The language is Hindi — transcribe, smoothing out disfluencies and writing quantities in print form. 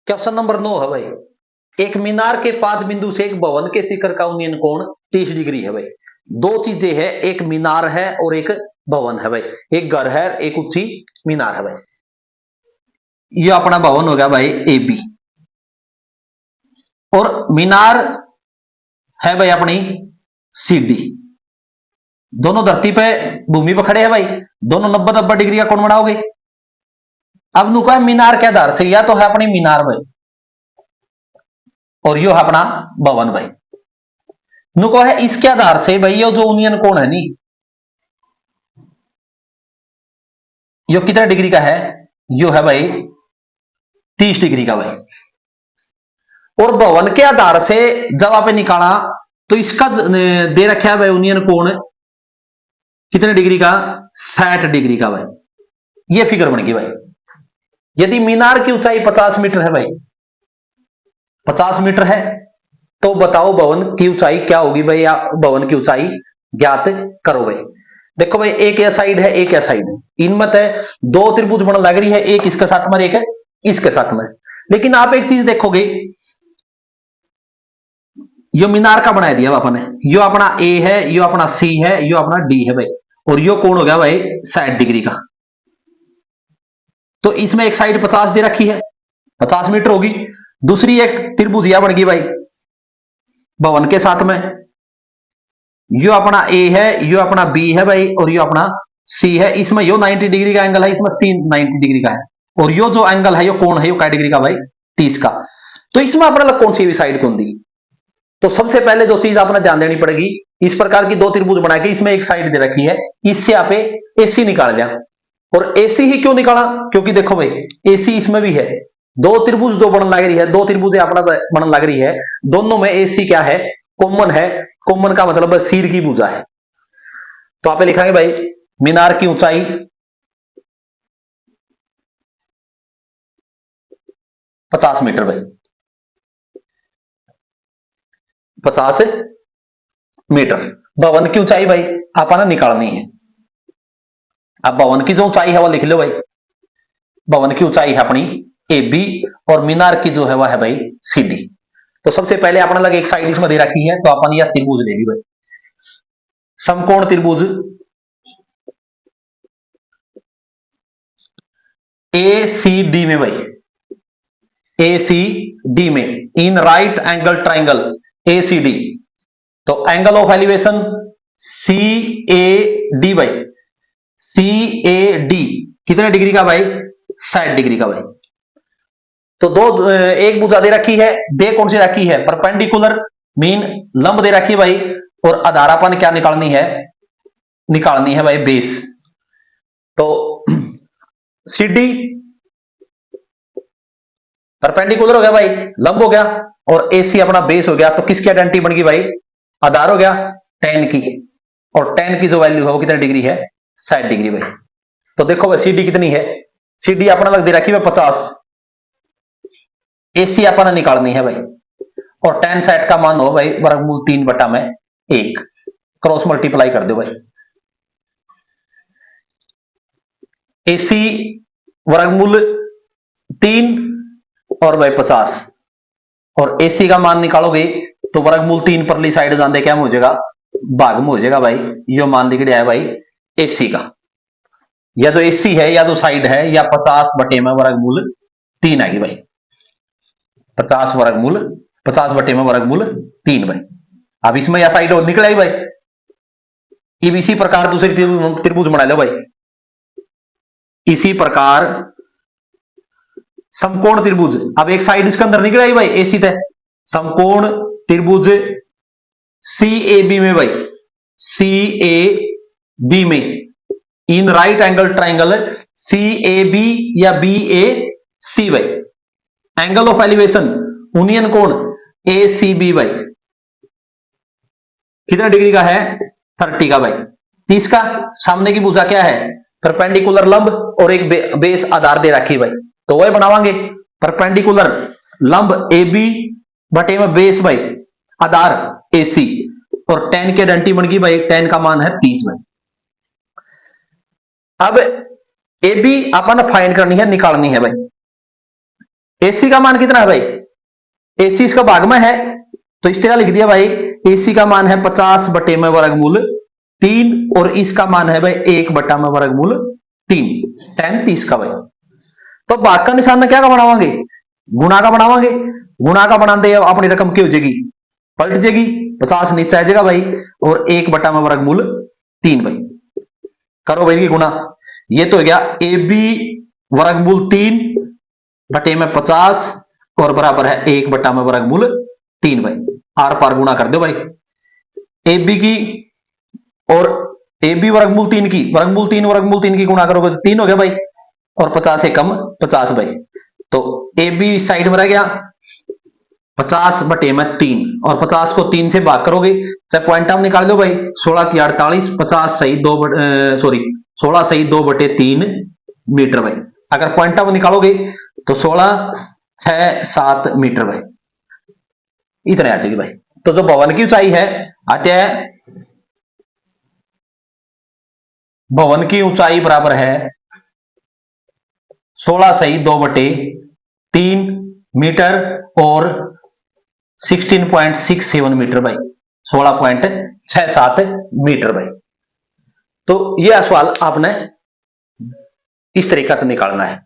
क्वेश्चन नंबर 9 है भाई। एक मीनार के पाद बिंदु से एक भवन के शिखर का उन्नयन कोण 30 डिग्री है भाई। दो चीजें है, एक मीनार है और एक भवन है भाई। एक घर है, एक ऊंची मीनार है भाई। ये अपना भवन हो गया भाई ए बी, और मीनार है भाई अपनी सी डी। दोनों धरती पे भूमि पर खड़े हैं भाई। दोनों 90-90 डिग्री का कोण बनाओगे। अब नु है मीनार के आधार से, या तो है अपनी मीनार भाई और यो है अपना भवन भाई। नुको है इसके आधार से भाई यो जो उन्नयन कोण है नी, यो कितना डिग्री का है, यो है भाई 30 डिग्री का भाई। और भवन के आधार से जब आप निकाला तो इसका दे रखा है भाई उन्नयन कोण कितने डिग्री का, 60 डिग्री का भाई। ये फिगर बन गई भाई। यदि मीनार की ऊंचाई 50 मीटर है भाई, 50 मीटर है, तो बताओ भवन की ऊंचाई क्या होगी भाई, या भवन की ऊंचाई ज्ञात करो भाई। देखो भाई, एक यह साइड है, एक यह साइड है, इनमें है दो त्रिभुज बन लग रही है, एक इसके साथ में, एक है इसके साथ में। लेकिन आप एक चीज देखोगे, यो मीनार का बना दिया आपने, यो अपना ए है, यो अपना सी है, यो अपना डी है भाई, और यो कोण हो गया भाई 60 डिग्री का। तो इसमें एक साइड 50 दे रखी है, 50 मीटर होगी। दूसरी एक त्रिभुजिया बन गई भाई भवन के साथ में। यो अपना ए है, यो अपना बी है भाई, और यो अपना सी है। इसमें यो 90 डिग्री का एंगल है, इसमें सी 90 डिग्री का है, और यो जो एंगल है, यो कोण है, यो क्या डिग्री का भाई, 30 का। तो इसमें अपने कौन सी भी साइड कौन दी। तो सबसे पहले जो चीज आपने ध्यान देनी पड़ेगी, इस प्रकार की दो त्रिभुज बना के इसमें एक साइड दे रखी है, इससे आप एसी निकाल लिया। और एसी ही क्यों निकाला, क्योंकि देखो भाई एसी इसमें भी है। दो त्रिभुज जो बनने लग रही है, दो त्रिभुज अपना बनने लग रही है, दोनों में एसी क्या है, कॉमन है। कॉमन का मतलब सिर की भुजा है। तो आप लिखेंगे भाई मीनार की ऊंचाई 50 मीटर भाई, 50 मीटर। भवन की ऊंचाई भाई आपने निकालनी है। अब भवन की जो ऊंचाई है वो लिख लो भाई। भवन की ऊंचाई है अपनी ए बी, और मीनार की जो है वह है भाई सी डी। तो सबसे पहले अपना लग एक साइड इसमें दे रखी है, तो अपन यह त्रिभुज लेगी भाई, समकोण त्रिभुज ए सी डी में भाई, ए सी डी में in right angle triangle A C D. तो angle of elevation C A D भाई, सी ए डी कितने डिग्री का भाई, 60 डिग्री का भाई। तो दो एक भुजा दे रखी है, दे कौन सी रखी है, परपेंडिकुलर मीन लंब दे रखी है भाई, और आधारापन क्या निकालनी है, निकालनी है भाई बेस। तो सी डी परपेंडिकुलर हो गया भाई, लंब हो गया, और एसी अपना बेस हो गया। तो किसकी आइडेंटिटी बन गई भाई, आधार हो गया tan की, और tan की जो वैल्यू है वो कितनी डिग्री है, 60 डिग्री भाई। तो देखो भाई सी डी कितनी है, सी डी अपना लग दे रखी है 50, एसी अपना निकालनी है भाई, और tan 60 का मान हो भाई वर्गमूल 3/1, क्रॉस मल्टीप्लाई कर दो भाई। एसी वर्गमूल 3 और भाई 50, और एसी का मान निकालोगे तो वर्गमूल 3 परली साइड जाने क्या हो जाएगा, भाग में हो जाएगा भाई। यो मान दिख रहा है भाई एसी का, या तो एसी है या तो साइड है, या 50 बटे में वर्गमूल 3 आएगी भाई, 50 वर्गमूल 50 बटे में वर्गमूल 3 भाई। अब इसमें या साइड और निकल आई भाई। अब इसी प्रकार दूसरी त्रिभुज बना लो भाई, इसी प्रकार समकोण त्रिभुज। अब एक साइड इसके अंदर निकल आई भाई एसी तय, समकोण त्रिभुज सी ए बी में भाई, सी ए बी में in right angle triangle C A B या बी ए सी भाई। एंगल ऑफ एलिवेशन उन्नयन कोण ए सी बी भाई, कितना डिग्री का है, 30 का भाई। 30 का सामने की भुजा क्या है, परपेंडिकुलर लंब, और एक बेस आधार दे रखी भाई। तो वही बनावांगे, परपेंडिकुलर लंब ए बी बटे में बेस भाई, आधार ए सी, और tan की आइडेंटिटी बन गई भाई, tan का मान है 30 भाई। अब ए बी अपन फाइंड करनी है, निकालनी है भाई। एसी का मान कितना है भाई, एसी इसका भाग में है तो इस तरह लिख दिया भाई, एसी का मान है 50 बटे में वर्गमूल 3 और इसका मान है भाई 1 बटा में वर्गमूल 3, 10 30 का भाई। तो भाग का निशान में क्या का बनावांगे, गुणा का बनावांगे, गुणा का बनाते अपनी रकम क्या हो जाएगी, पलट जाएगी, 50 नीचे आ जाएगा भाई और 1 बटा में वर्गमूल 3 भाई। करो भाई की गुणा, ये तो हो गया ए बी वर्गमूल 3 बटे में 50 और बराबर है 1 बटा में वर्गमूल 3 भाई। आर पार गुणा कर दो भाई, ए बी की और ए बी वर्गमूल 3 की, वर्गमूल 3 की गुणा करोगे तो 3 हो गया भाई और 50 से कम 50 भाई। तो ए बी साइड में रह गया 50 बटे में 3 और 50 को 3 से भाग करोगे, चाहे पॉइंट आप निकाल दो भाई, 16 की 48, 50 सही 2 सॉरी 16 सही 2 बटे 3 मीटर भाई। अगर पॉइंट आप निकालोगे तो 16 6 7 मीटर भाई, इतने आ जाएगी भाई। तो जो भवन की ऊंचाई है आते हैं, भवन की ऊंचाई बराबर है 16 सही 2 बटे 3 मीटर और 16.67 मीटर भाई, 16.67 मीटर भाई। तो यह सवाल आपने इस तरीका से निकालना है।